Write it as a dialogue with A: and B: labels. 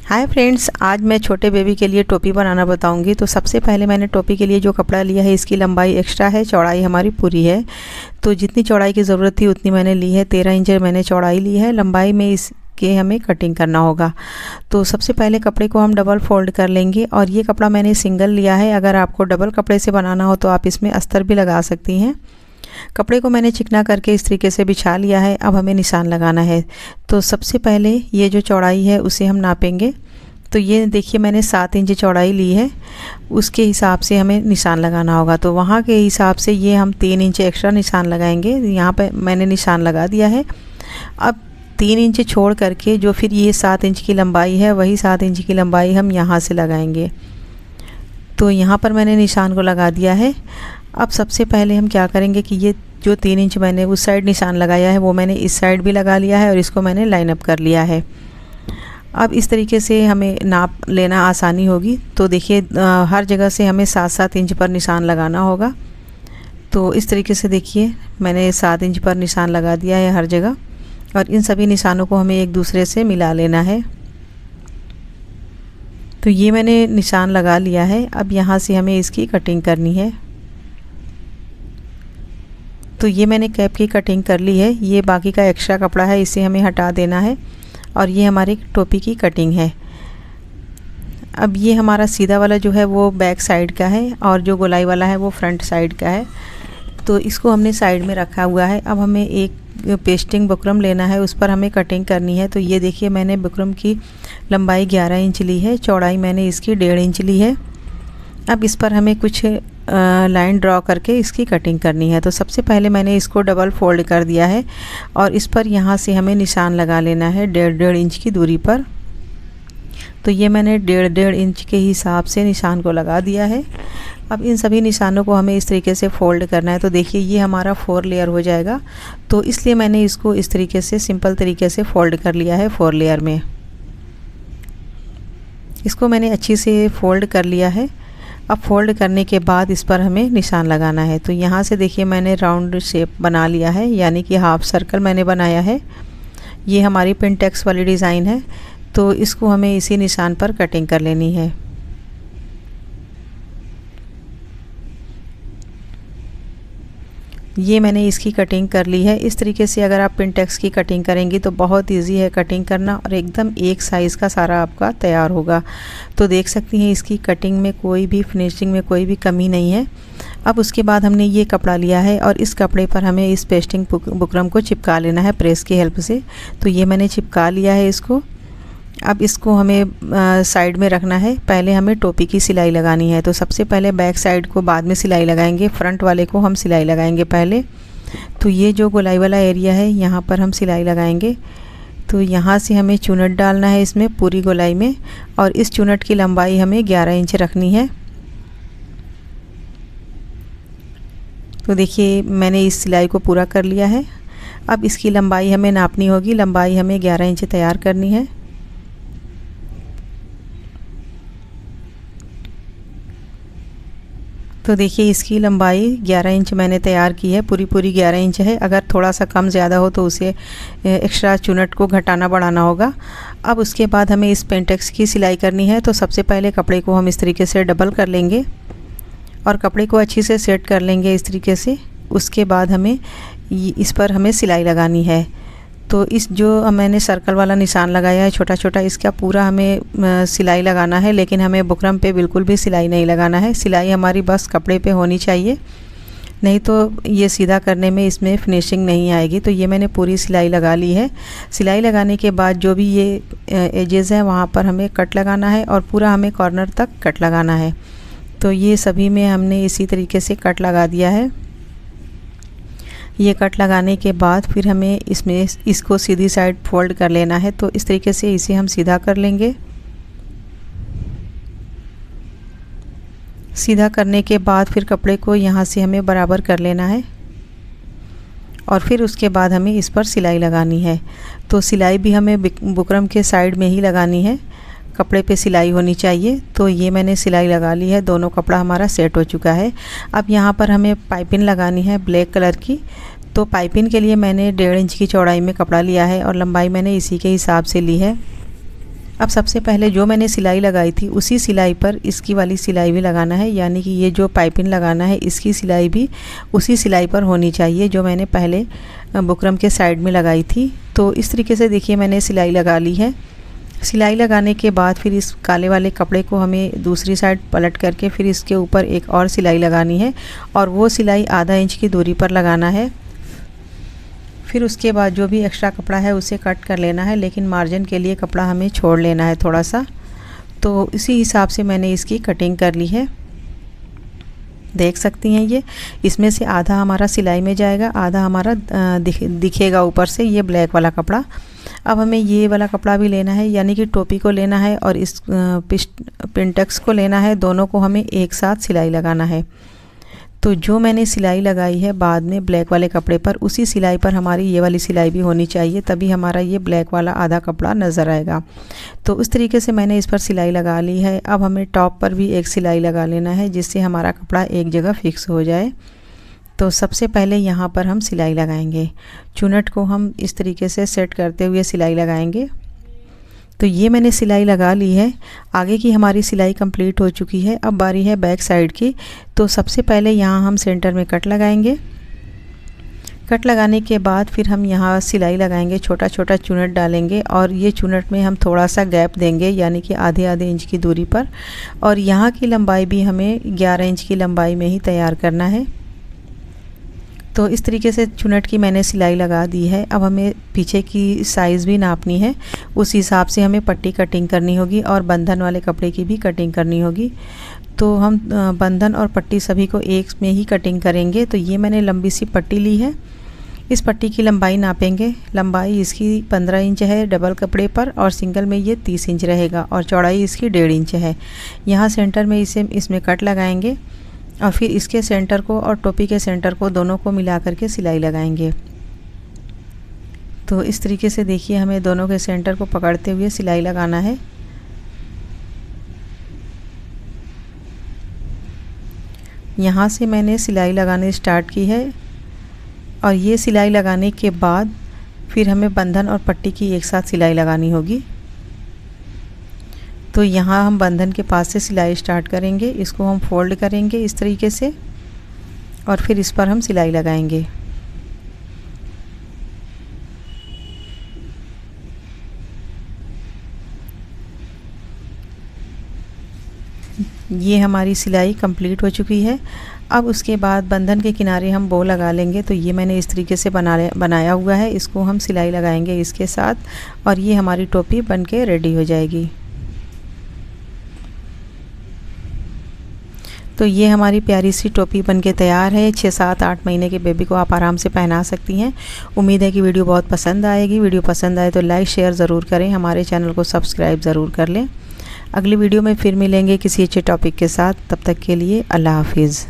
A: Hi friends, आज मैं छोटे बेबी के लिए टोपी बनाना बताऊंगी। तो सबसे पहले मैंने टोपी के लिए जो कपड़ा लिया है, इसकी लंबाई एक्स्ट्रा है, चौड़ाई हमारी पूरी है। तो जितनी चौड़ाई की ज़रूरत थी उतनी मैंने ली है। 13 इंच मैंने चौड़ाई ली है। लंबाई में इसके हमें कटिंग करना होगा। तो सबसे पहले कपड़े को हम डबल फोल्ड कर लेंगे। और ये कपड़ा मैंने सिंगल लिया है। अगर आपको डबल कपड़े से बनाना हो तो आप इसमें अस्तर भी लगा सकती हैं। कपड़े को मैंने चिकना करके इस तरीके से बिछा लिया है। अब हमें निशान लगाना है। तो सबसे पहले ये जो चौड़ाई है उसे हम नापेंगे। तो ये देखिए, मैंने 7 इंच चौड़ाई ली है, उसके हिसाब से हमें निशान लगाना होगा। तो वहाँ के हिसाब से ये हम 3 इंच एक्स्ट्रा निशान लगाएंगे। यहाँ पे मैंने निशान लगा दिया है। अब 3 इंच छोड़ करके जो फिर ये 7 इंच की लंबाई है, वही 7 इंच की लंबाई हम यहाँ से लगाएंगे। तो यहाँ पर मैंने निशान को लगा दिया है। अब सबसे पहले हम क्या करेंगे कि ये जो 3 इंच मैंने उस साइड निशान लगाया है, वो मैंने इस साइड भी लगा लिया है और इसको मैंने लाइन अप कर लिया है। अब इस तरीके से हमें नाप लेना आसानी होगी। तो देखिए, हर जगह से हमें 7-7 इंच पर निशान लगाना होगा। तो इस तरीके से देखिए, मैंने 7 इंच पर निशान लगा दिया है हर जगह। और इन सभी निशानों को हमें एक दूसरे से मिला लेना है। तो ये मैंने निशान लगा लिया है। अब यहाँ से हमें इसकी कटिंग करनी है। तो ये मैंने कैप की कटिंग कर ली है। ये बाकी का एक्स्ट्रा कपड़ा है, इसे हमें हटा देना है। और ये हमारी टोपी की कटिंग है। अब ये हमारा सीधा वाला जो है वो बैक साइड का है और जो गोलाई वाला है वो फ्रंट साइड का है। तो इसको हमने साइड में रखा हुआ है। अब हमें एक पेस्टिंग बुकरम लेना है, उस पर हमें कटिंग करनी है। तो ये देखिए, मैंने बुकरम की लंबाई 11 इंच ली है, चौड़ाई मैंने इसकी 1.5 इंच ली है। अब इस पर हमें कुछ लाइन ड्रॉ करके इसकी कटिंग करनी है। तो सबसे पहले मैंने इसको डबल फोल्ड कर दिया है और इस पर यहाँ से हमें निशान लगा लेना है 1.5 इंच की दूरी पर। तो ये मैंने 1.5 इंच के हिसाब से निशान को लगा दिया है। अब इन सभी निशानों को हमें इस तरीके से फोल्ड करना है। तो देखिए, ये हमारा 4 लेयर हो जाएगा। तो इसलिए मैंने इसको इस तरीके से सिंपल तरीके से फोल्ड कर लिया है 4 लेयर में। इसको मैंने अच्छी से फोल्ड कर लिया है। अब फोल्ड करने के बाद इस पर हमें निशान लगाना है। तो यहाँ से देखिए, मैंने राउंड शेप बना लिया है, यानी कि हाफ सर्कल मैंने बनाया है। ये हमारी पिनटेक्स वाली डिज़ाइन है। तो इसको हमें इसी निशान पर कटिंग कर लेनी है। ये मैंने इसकी कटिंग कर ली है। इस तरीके से अगर आप पिनटेक्स की कटिंग करेंगी तो बहुत इजी है कटिंग करना और एकदम एक साइज़ का सारा आपका तैयार होगा। तो देख सकती हैं, इसकी कटिंग में कोई भी फिनिशिंग में कोई भी कमी नहीं है। अब उसके बाद हमने ये कपड़ा लिया है और इस कपड़े पर हमें इस पेस्टिंग बुकरम को चिपका लेना है प्रेस की हेल्प से। तो ये मैंने चिपका लिया है इसको। अब इसको हमें साइड में रखना है। पहले हमें टोपी की सिलाई लगानी है। तो सबसे पहले बैक साइड को बाद में सिलाई लगाएंगे, फ्रंट वाले को हम सिलाई लगाएंगे पहले। तो ये जो गोलाई वाला एरिया है, यहाँ पर हम सिलाई लगाएंगे। तो यहाँ से हमें चुनट डालना है इसमें पूरी गोलाई में। और इस चुनट की लंबाई हमें 11 इंच रखनी है। तो देखिए, मैंने इस सिलाई को पूरा कर लिया है। अब इसकी लंबाई हमें नापनी होगी। लंबाई हमें 11 इंच तैयार करनी है। तो देखिए, इसकी लंबाई 11 इंच मैंने तैयार की है। पूरी 11 इंच है। अगर थोड़ा सा कम ज़्यादा हो तो उसे एक्स्ट्रा चुनट को घटाना बढ़ाना होगा। अब उसके बाद हमें इस पेंटेक्स की सिलाई करनी है। तो सबसे पहले कपड़े को हम इस तरीके से डबल कर लेंगे और कपड़े को अच्छी से सेट कर लेंगे इस तरीके से। उसके बाद हमें इस पर हमें सिलाई लगानी है। तो इस जो मैंने सर्कल वाला निशान लगाया है छोटा छोटा, इसका पूरा हमें सिलाई लगाना है। लेकिन हमें बुकरम पे बिल्कुल भी सिलाई नहीं लगाना है। सिलाई हमारी बस कपड़े पे होनी चाहिए, नहीं तो ये सीधा करने में इसमें फिनिशिंग नहीं आएगी। तो ये मैंने पूरी सिलाई लगा ली है। सिलाई लगाने के बाद जो भी ये एजेस हैं, वहाँ पर हमें कट लगाना है और पूरा हमें कॉर्नर तक कट लगाना है। तो ये सभी में हमने इसी तरीके से कट लगा दिया है। ये कट लगाने के बाद फिर हमें इसमें इसको सीधी साइड फोल्ड कर लेना है। तो इस तरीके से इसे हम सीधा कर लेंगे। सीधा करने के बाद फिर कपड़े को यहाँ से हमें बराबर कर लेना है और फिर उसके बाद हमें इस पर सिलाई लगानी है। तो सिलाई भी हमें बुकरम के साइड में ही लगानी है, कपड़े पे सिलाई होनी चाहिए। तो ये मैंने सिलाई लगा ली है। दोनों कपड़ा हमारा सेट हो चुका है। अब यहाँ पर हमें पाइपिंग लगानी है ब्लैक कलर की। तो पाइपिंग के लिए मैंने 1.5 इंच की चौड़ाई में कपड़ा लिया है और लंबाई मैंने इसी के हिसाब से ली है। अब सबसे पहले जो मैंने सिलाई लगाई थी उसी सिलाई पर इसकी वाली सिलाई भी लगाना है, यानी कि ये जो पाइपिंग लगाना है इसकी सिलाई भी उसी सिलाई पर होनी चाहिए जो मैंने पहले बुकरम के साइड में लगाई थी। तो इस तरीके से देखिए मैंने सिलाई लगा ली है। सिलाई लगाने के बाद फिर इस काले वाले कपड़े को हमें दूसरी साइड पलट करके फिर इसके ऊपर एक और सिलाई लगानी है और वो सिलाई आधा इंच की दूरी पर लगाना है। फिर उसके बाद जो भी एक्स्ट्रा कपड़ा है उसे कट कर लेना है, लेकिन मार्जिन के लिए कपड़ा हमें छोड़ लेना है थोड़ा सा। तो इसी हिसाब से मैंने इसकी कटिंग कर ली है। देख सकती हैं ये इसमें से आधा हमारा सिलाई में जाएगा, आधा हमारा दिखेगा ऊपर से ये ब्लैक वाला कपड़ा। अब हमें ये वाला कपड़ा भी लेना है, यानी कि टोपी को लेना है और इस पिंटक्स को लेना है। दोनों को हमें एक साथ सिलाई लगाना है। तो जो मैंने सिलाई लगाई है बाद में ब्लैक वाले कपड़े पर, उसी सिलाई पर हमारी ये वाली सिलाई भी होनी चाहिए, तभी हमारा ये ब्लैक वाला आधा कपड़ा नज़र आएगा। तो उस तरीके से मैंने इस पर सिलाई लगा ली है। अब हमें टॉप पर भी एक सिलाई लगा लेना है जिससे हमारा कपड़ा एक जगह फिक्स हो जाए। तो सबसे पहले यहाँ पर हम सिलाई लगाएंगे। चुनट को हम इस तरीके से सेट करते हुए सिलाई लगाएंगे। तो ये मैंने सिलाई लगा ली है। आगे की हमारी सिलाई कंप्लीट हो चुकी है। अब बारी है बैक साइड की। तो सबसे पहले यहाँ हम सेंटर में कट लगाएंगे। कट लगाने के बाद फिर हम यहाँ सिलाई लगाएंगे, छोटा छोटा चुनट डालेंगे और ये चुनट में हम थोड़ा सा गैप देंगे, यानी कि आधे आधे इंच की दूरी पर। और यहाँ की लंबाई भी हमें 11 इंच की लंबाई में ही तैयार करना है। तो इस तरीके से चुनट की मैंने सिलाई लगा दी है। अब हमें पीछे की साइज़ भी नापनी है, उस हिसाब से हमें पट्टी कटिंग करनी होगी और बंधन वाले कपड़े की भी कटिंग करनी होगी। तो हम बंधन और पट्टी सभी को एक में ही कटिंग करेंगे। तो ये मैंने लंबी सी पट्टी ली है। इस पट्टी की लंबाई नापेंगे। लंबाई इसकी 15 इंच है डबल कपड़े पर और सिंगल में ये 30 इंच रहेगा और चौड़ाई इसकी 1.5 इंच है। यहाँ सेंटर में इसमें कट लगाएंगे और फिर इसके सेंटर को और टोपी के सेंटर को दोनों को मिला करके सिलाई लगाएंगे। तो इस तरीके से देखिए हमें दोनों के सेंटर को पकड़ते हुए सिलाई लगाना है। यहाँ से मैंने सिलाई लगाने स्टार्ट की है और ये सिलाई लगाने के बाद फिर हमें बंधन और पट्टी की एक साथ सिलाई लगानी होगी। तो यहाँ हम बंधन के पास से सिलाई स्टार्ट करेंगे, इसको हम फोल्ड करेंगे इस तरीके से और फिर इस पर हम सिलाई लगाएंगे। ये हमारी सिलाई कंप्लीट हो चुकी है। अब उसके बाद बंधन के किनारे हम बो लगा लेंगे। तो ये मैंने इस तरीके से बनाया हुआ है, इसको हम सिलाई लगाएंगे इसके साथ और ये हमारी टोपी बनके रेडी हो जाएगी। तो ये हमारी प्यारी सी टोपी बनके तैयार है। 6, 7, 8 महीने के बेबी को आप आराम से पहना सकती हैं। उम्मीद है कि वीडियो बहुत पसंद आएगी। वीडियो पसंद आए तो लाइक शेयर ज़रूर करें, हमारे चैनल को सब्सक्राइब ज़रूर कर लें। अगली वीडियो में फिर मिलेंगे किसी अच्छे टॉपिक के साथ। तब तक के लिए अल्लाह हाफिज़।